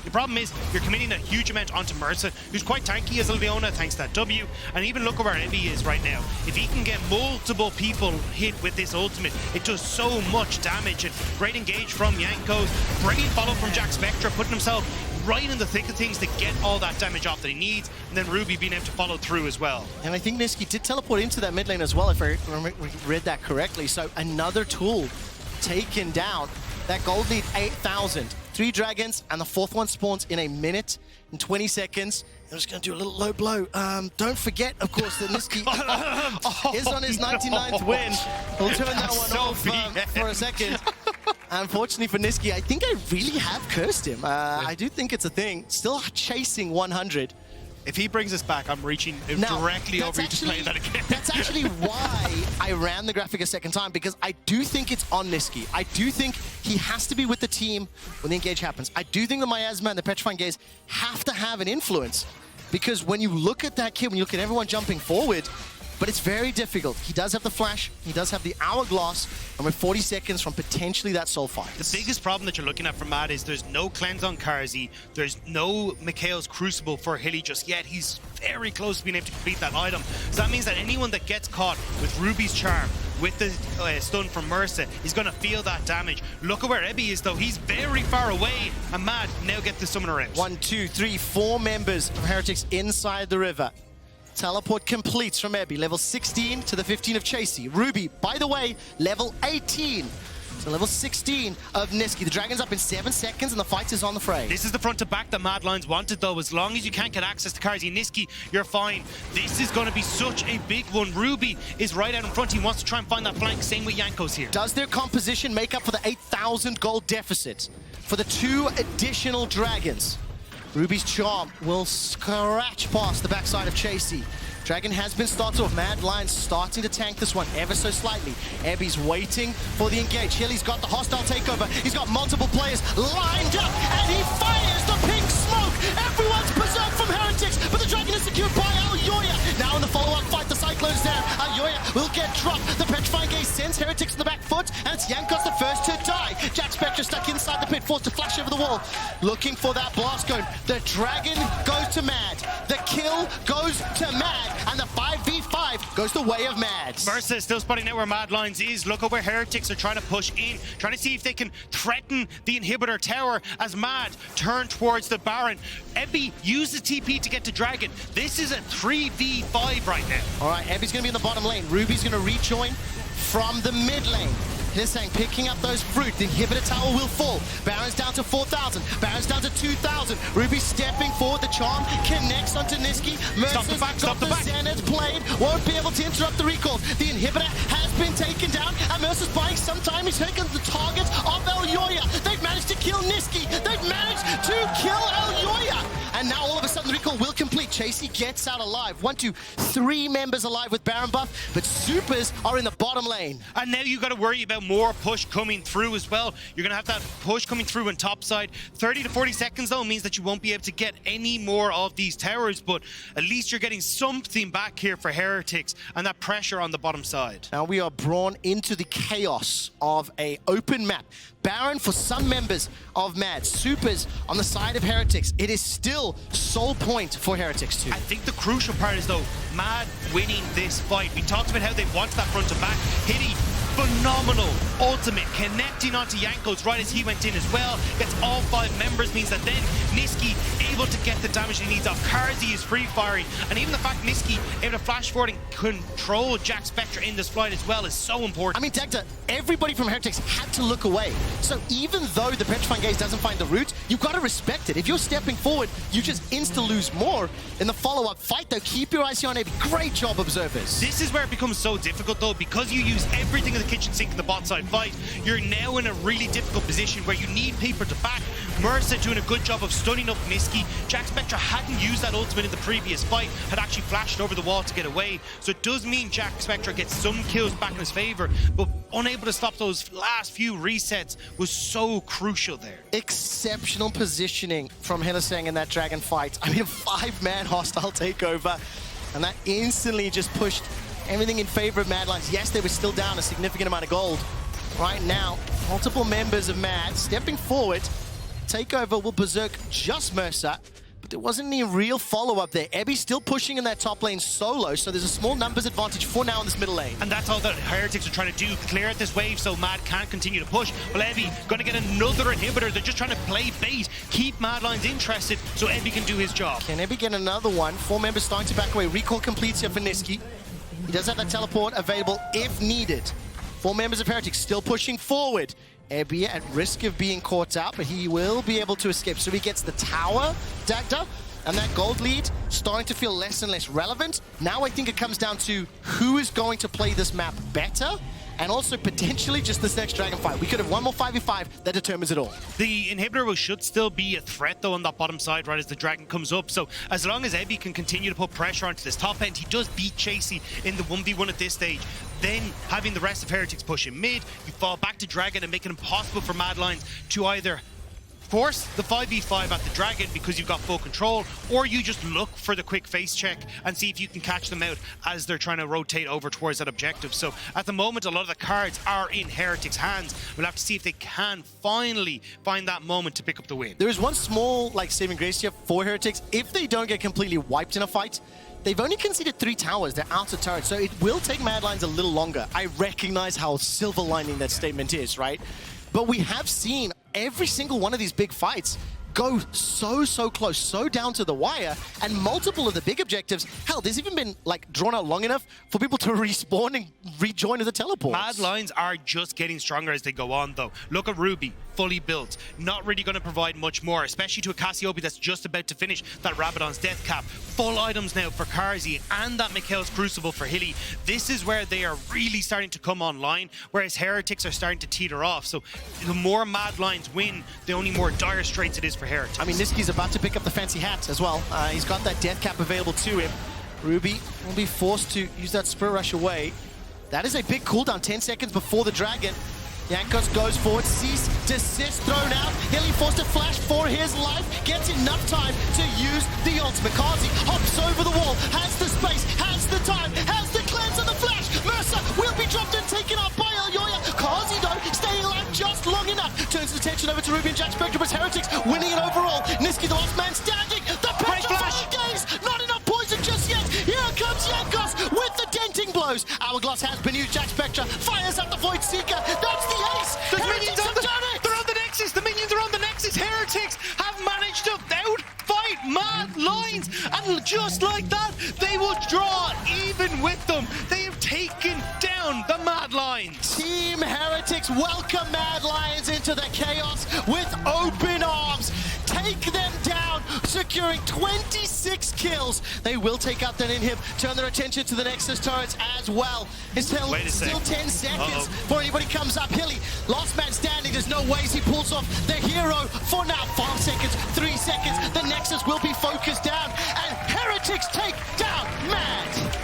the problem is you're committing a huge amount onto Mersa, who's quite tanky as a Leona thanks to that W. And even look at where Ebi is right now. If he can get multiple people hit with this ultimate, it does so much damage. And great engage from Jankos, bringing follow from Jackspektra, putting himself right in the thick of things to get all that damage off that he needs. And then Ruby being able to follow through as well. And I think Nisqy did teleport into that mid lane as well, if I read that correctly. So another tool taken down. That gold lead 8,000. 3 dragons, and the 4th one spawns in 1 minute and 20 seconds. I'm just going to do a little low blow. Don't forget, of course, that Nisqy is on his 99th win. We'll turn that one off for a second. Unfortunately for Nisqy, I think I really have cursed him. I do think it's a thing. Still chasing 100. If he brings us back, I'm reaching directly over you to play that again. That's actually why I ran the graphic a second time, because I do think it's on Nisqy. I do think he has to be with the team when the engage happens. I do think the Miasma and the Petrifying Gaze have to have an influence, because when you look at that kid, when you look at everyone jumping forward, but it's very difficult. He does have the flash, he does have the hourglass, and we're 40 seconds from potentially that soul fire. The biggest problem that you're looking at for Mad is there's no cleanse on Carzzy, there's no Mikhail's Crucible for Hilly just yet. He's very close to being able to complete that item. So that means that anyone that gets caught with Ruby's Charm, with the stun from Mersa, is going to feel that damage. Look at where Ebi is though, he's very far away, and Mad now get the summoner out. 1, 2, 3, 4 members of Heretics inside the river. Teleport completes from Ebi, level 16 to the 15 of Chasy. Ruby, by the way, level 18 to level 16 of Nisqy. The Dragon's up in 7 seconds and the fight is on the fray. This is the front to back that Mad Lions wanted though. As long as you can't get access to Carzzy and Nisqy, you're fine. This is going to be such a big one. Ruby is right out in front. He wants to try and find that flank. Same with Jankos here. Does their composition make up for the 8,000 gold deficit for the 2 additional Dragons? Ruby's Charm will scratch past the backside of Chasy. Dragon has been started off. Mad Lions starting to tank this one ever so slightly. Ebi's waiting for the engage. Hilly's got the hostile takeover. He's got multiple players lined up, and he fires the pink smoke. Everyone's berserked from Heretics, but the Dragon is secured by Elyoya. Now in the follow-up fight, the Cyclone's there. Elyoya will get dropped. The Petrifying Gaze sends Heretics to the back foot, and it's Jankos the first to die. Jackspektra stuck inside the pit, forced to flash over the wall, looking for that blast cone. The Dragon goes to Mad. The kill goes to Mad. And the 5v5 goes the way of Mad. Mersa is still spotting out where Mad Lions is. Look at where Heretics are trying to push in, trying to see if they can threaten the inhibitor tower as Mad turn towards the Baron. Ebi uses TP to get to Dragon. This is a 3v5 right now. All right, Ebi's going to be in the bottom lane. Ruby's going to rejoin from the mid lane. Hylissang picking up those fruit. The inhibitor tower will fall. Baron's down to 4,000. Baron's down to 2,000. Ruby stepping forward. The charm connects onto Nisqy. Mercer's got the Zenith played. Won't be able to interrupt the recall. The inhibitor has been taken down. And Mercer's buying some time. He's taken the target of Elyoya. They've managed to kill Nisqy. They've managed to kill Elyoya. And now all of a sudden the recall will complete. Chasy gets out alive. 1, 2, 3 members alive with Baron buff. But supers are in the bottom lane. And now you got to worry about more push coming through as well. You're going to have that push coming through on top side. 30 to 40 seconds though means that you won't be able to get any more of these towers, but at least you're getting something back here for Heretics and that pressure on the bottom side. Now we are drawn into the chaos of a open map. Baron for some members of Mad. Supers on the side of Heretics. It is still sole point for Heretics too. I think the crucial part is though, Mad winning this fight. We talked about how they wanted that front to back. Hitty, phenomenal ultimate, connecting onto Jankos right as he went in as well. Gets all 5 members, means that then Nisqy able to get the damage he needs off. Carzzy is free firing, and even the fact Nisqy able to flash forward and control Jackspektra in this flight as well is so important. I mean, Dagda, everybody from Heretics had to look away. So even though the Petrifying Gaze doesn't find the root, you've got to respect it. If you're stepping forward, you just insta-lose more. In the follow-up fight though, keep your eyes on it. Great job, observers. This is where it becomes so difficult though, because you use everything in the kitchen sink in the bot side fight. You're now in a really difficult position where you need people to back. Mersa doing a good job of stunning up Nisqy. Jackspektra hadn't used that ultimate in the previous fight, had actually flashed over the wall to get away. So it does mean Jackspektra gets some kills back in his favor, but unable to stop those last few resets was so crucial there. Exceptional positioning from Hylissang in that dragon fight. I mean, a 5-man hostile takeover, and that instantly just pushed everything in favor of Mad Lions. Yes, they were still down a significant amount of gold. Right now, multiple members of Mad stepping forward. Takeover will berserk just Mersa, but there wasn't any real follow-up there. Ebby's still pushing in that top lane solo, so there's a small numbers advantage for now in this middle lane. And that's all that Heretics are trying to do, clear out this wave so Mad can't continue to push. Well, Ebby going to get another inhibitor. They're just trying to play bait, keep Mad Lions interested so Ebby can do his job. Can Ebby get another one? 4 members starting to back away. Recall completes here for Nisqy. He does have that teleport available if needed. 4 members of Heretics still pushing forward. Ebby at risk of being caught out, but he will be able to escape. So he gets the tower, Dagda, and that gold lead starting to feel less and less relevant. Now I think it comes down to who is going to play this map better, and also potentially just this next dragon fight. We could have one more 5v5 that determines it all. The inhibitor should still be a threat though on that bottom side right as the dragon comes up. So as long as Ebby can continue to put pressure onto this top end, he does beat Chasy in the 1v1 at this stage. Then having the rest of Heretics push in mid, you fall back to dragon and make it impossible for Mad Lions to either force the 5v5 at the dragon because you've got full control, or you just look for the quick face check and see if you can catch them out as they're trying to rotate over towards that objective. So at the moment, a lot of the cards are in Heretics' hands. We'll have to see if they can finally find that moment to pick up the win. There is one small saving grace here for Heretics. If they don't get completely wiped in a fight, they've only conceded 3 towers. They're out of turret, so it will take Mad Lions a little longer. I recognize how silver lining that statement is, right? But we have seen every single one of these big fights go so close, so down to the wire, and multiple of the big objectives, hell, there's even been drawn out long enough for people to respawn and rejoin to the teleports. Mad Lions are just getting stronger as they go on though. Look at Ruby, fully built, not really going to provide much more, especially to a Cassiopeia that's just about to finish that Rabadon's death cap. Full items now for Carzzy and that Mikhail's Crucible for Hilly. This is where they are really starting to come online, whereas Heretics are starting to teeter off. So the more Mad Lions win, the only more dire straits it is for Heretics. I mean, Nisqy's about to pick up the fancy hat as well. He's got that death cap available to him. Ruby will be forced to use that Spirit Rush away. That is a big cooldown, 10 seconds before the dragon. Jankos goes forward, cease, desist thrown out. Hilly forced to flash for his life, gets enough time to use the ultimate. Carzzy hops over the wall, has the space, has the time, has the cleanse and the flash. Mersa will be dropped and taken up by Elyoya. Carzzy though, staying alive just long enough. Turns his attention over to Ruby and Jackspektra, but Heretics winning it overall. Nisqy, the last man standing. The Petrifying Gaze, not enough poison just yet. Here comes Jankos with the denting blows. Hourglass has been used. Jackspektra fires at the Void Seeker. That's the ace. The Heretics minions have done it. they're on the Nexus. The minions are on the Nexus. Heretics have managed to outfight Mad Lions, and just like that, they will draw even with them. They have taken down the Mad Lions. Team Heretics welcome Mad Lions into the chaos with open arms. Take them down, securing 26 kills. They will take out that inhib, turn their attention to the Nexus turrets as well. It's still 10 seconds before anybody comes up. Hilly, last man standing, there's no ways he pulls off the hero for now. 5 seconds, 3 seconds, the Nexus will be focused down, and Heretics take down Mad.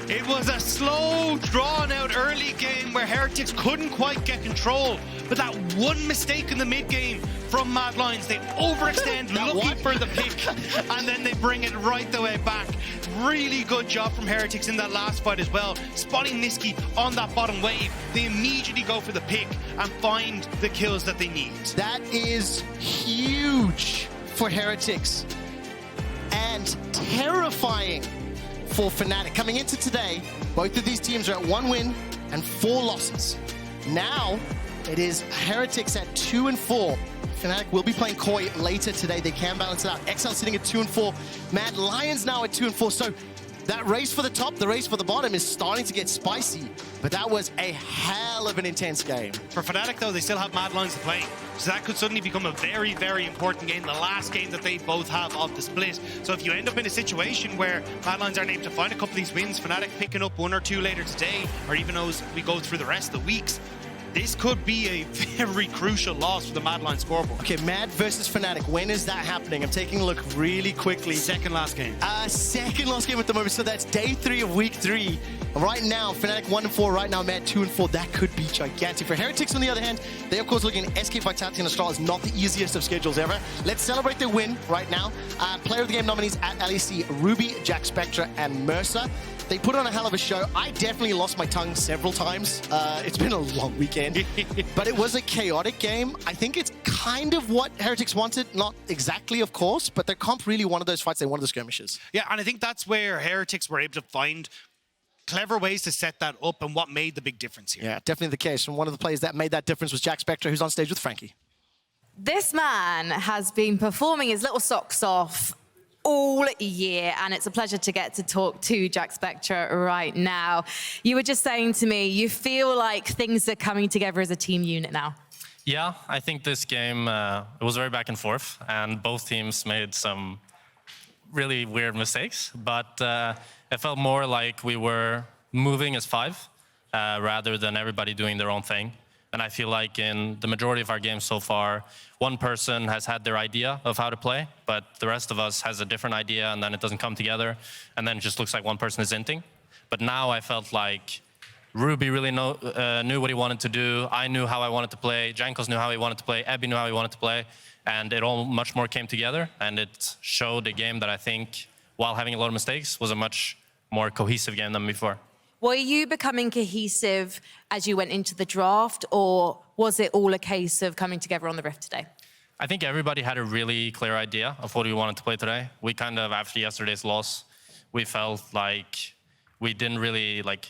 It was a slow, drawn-out early game where Heretics couldn't quite get control. But that one mistake in the mid-game from Mad Lions, they overextend looking for the pick, and then they bring it right the way back. Really good job from Heretics in that last fight as well. Spotting Nisqy on that bottom wave, they immediately go for the pick and find the kills that they need. That is huge for Heretics and terrifying for Fnatic. Coming into today, both of these teams are at 1 win and 4 losses. Now, it is Heretics at 2 and 4. Fnatic will be playing Koi later today. They can balance it out. XL sitting at 2 and 4. Mad Lions now at 2 and 4. So that race for the top, the race for the bottom is starting to get spicy. But that was a hell of an intense game. For Fnatic, though, they still have Mad Lions to play. So that could suddenly become a very, very important game, the last game that they both have of the split. So if you end up in a situation where Mad Lions aren't able to find a couple of these wins, Fnatic picking up 1 or 2 later today, or even as we go through the rest of the weeks, this could be a very crucial loss for the Mad Lions scoreboard. Okay, Mad versus Fnatic. When is that happening? I'm taking a look really quickly. Second last game. Second last game at the moment. So that's day 3 of week 3. Right now, Fnatic 1 and 4. Right now, Mad 2 and 4. That could be gigantic. For Heretics, on the other hand, they of course looking at SK Vitality and Astral is not the easiest of schedules ever. Let's celebrate their win right now. Player of the game nominees at LEC: Ruby, Jackspektra, and Mersa. They put on a hell of a show. I definitely lost my tongue several times. It's been a long weekend, but it was a chaotic game. I think it's kind of what Heretics wanted. Not exactly, of course, but their comp really wanted those fights. They wanted the skirmishes. Yeah, and I think that's where Heretics were able to find clever ways to set that up and what made the big difference here. Yeah, definitely the case. And one of the players that made that difference was Jackspektra, who's on stage with Frankie. This man has been performing his little socks off all year, and it's a pleasure to get to talk to Jackspektra right now. You were just saying to me, you feel like things are coming together as a team unit now. Yeah, I think this game, it was very back and forth, and both teams made some really weird mistakes, but it felt more like we were moving as 5 rather than everybody doing their own thing. And I feel like in the majority of our games so far, one person has had their idea of how to play, but the rest of us has a different idea, and then it doesn't come together, and then it just looks like one person is inting. But now I felt like Ruby really knew what he wanted to do. I knew how I wanted to play. Jankos knew how he wanted to play. Ebby knew how he wanted to play. And it all much more came together, and it showed a game that I think, while having a lot of mistakes, was a much more cohesive game than before. Were you becoming cohesive as you went into the draft, or was it all a case of coming together on the Rift today? I think everybody had a really clear idea of what we wanted to play today. We kind of, after yesterday's loss, we felt like we didn't really, like,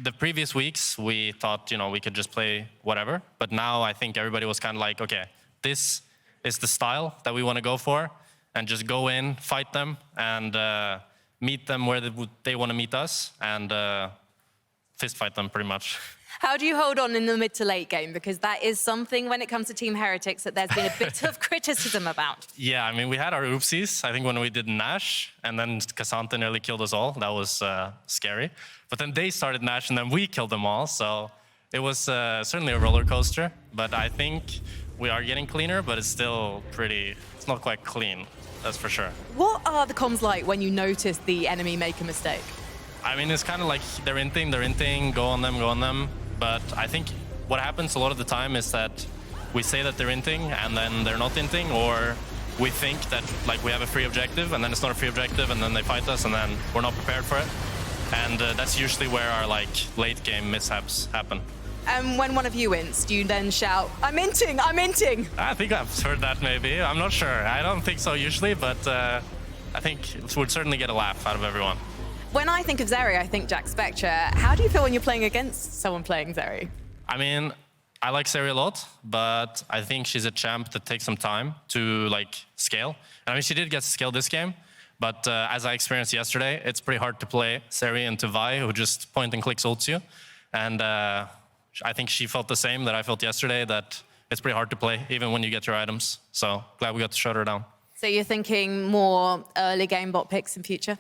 the previous weeks, we thought, you know, we could just play whatever. But now I think everybody was kind of like, okay, this is the style that we want to go for, and just go in, fight them, and meet them where they want to meet us, and fist fight them pretty much. How do you hold on in the mid to late game? Because that is something when it comes to Team Heretics that there's been a bit of criticism about. Yeah, I mean, we had our oopsies, I think, when we did Nash, and then Cassandra nearly killed us all. That was scary. But then they started Nash, and then we killed them all. So it was certainly a roller coaster. But I think we are getting cleaner, but it's still pretty, it's not quite clean. That's for sure. What are the comms like when you notice the enemy make a mistake? I mean, it's kind of like they're inting, go on them. But I think what happens a lot of the time is that we say that they're inting, and then they're not inting, or we think that like we have a free objective, and then it's not a free objective, and then they fight us, and then we're not prepared for it. And that's usually where our like late game mishaps happen. And when one of you wins, do you then shout, I'm inting, I'm inting? I think I've heard that maybe. I'm not sure. I don't think so usually, but I think it would certainly get a laugh out of everyone. When I think of Zeri, I think Jackspektra. How do you feel when you're playing against someone playing Zeri? I mean, I like Zeri a lot, but I think she's a champ that takes some time to like scale. And I mean, she did get scale this game, But as I experienced yesterday, it's pretty hard to play Zeri into Vi, who just point and click ults you. And I think she felt the same that I felt yesterday, that it's pretty hard to play, even when you get your items. So glad we got to shut her down. So you're thinking more early game bot picks in future?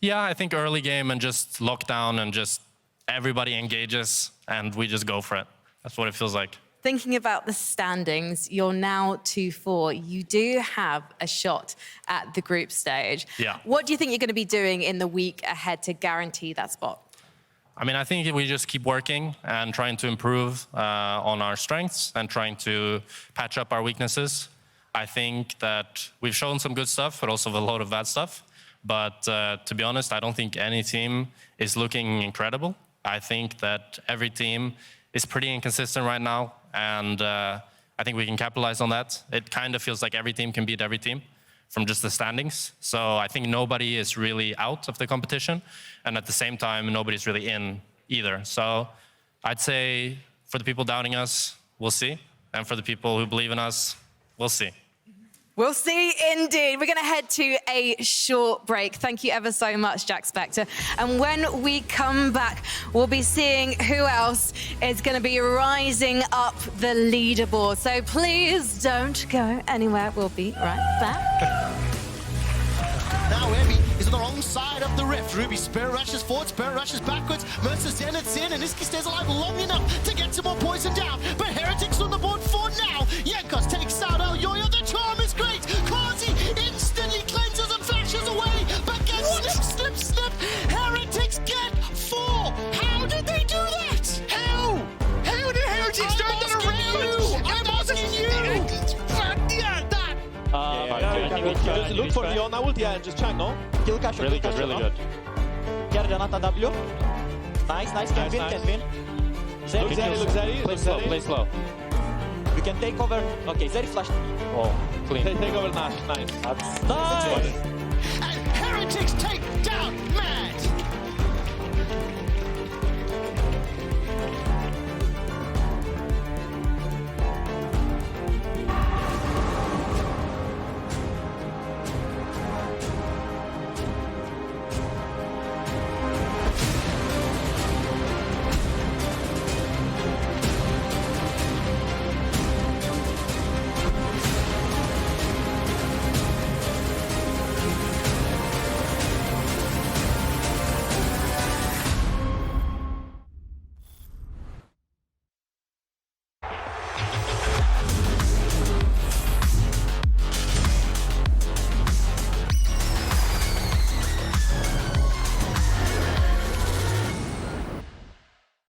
Yeah, I think early game and just lockdown and just everybody engages and we just go for it. That's what it feels like. Thinking about the standings, you're now 2-4. You do have a shot at the group stage. Yeah. What do you think you're going to be doing in the week ahead to guarantee that spot? I mean, I think we just keep working and trying to improve on our strengths and trying to patch up our weaknesses. I think that we've shown some good stuff, but also a lot of bad stuff. But to be honest, I don't think any team is looking incredible. I think that every team is pretty inconsistent right now, and I think we can capitalize on that. It kind of feels like every team can beat every team from just the standings. So I think nobody is really out of the competition, and at the same time, nobody's really in either. So I'd say for the people doubting us, we'll see. And for the people who believe in us, we'll see. We'll see indeed. We're going to head to a short break. Thank you ever so much, Jackspektra. And when we come back, we'll be seeing who else is going to be rising up the leaderboard. So please don't go anywhere. We'll be right back. Now Emmy is on the wrong side of the rift. Ruby spirit rushes forward, spirit rushes backwards. Mersa Zenith's in, and Nisqy stays alive long enough to get some more poison down. But Heretics on the board for now. Jankos takes out Elyoya. The charm is great. Carzzy instantly cleanses and flashes away, but gets snip. Heretics get 4. How did they do that? How? How did Heretics turn that around? I'm asking you. Just look for Leona ulti and just check, no? Kill Cassiopeia. Really good. Get Renata W. Nice, can win. Zeri, look Zeri. Play slow. We can take over. Okay, Zeri flash. Oh, clean. Take over Nash, nice. That's nice.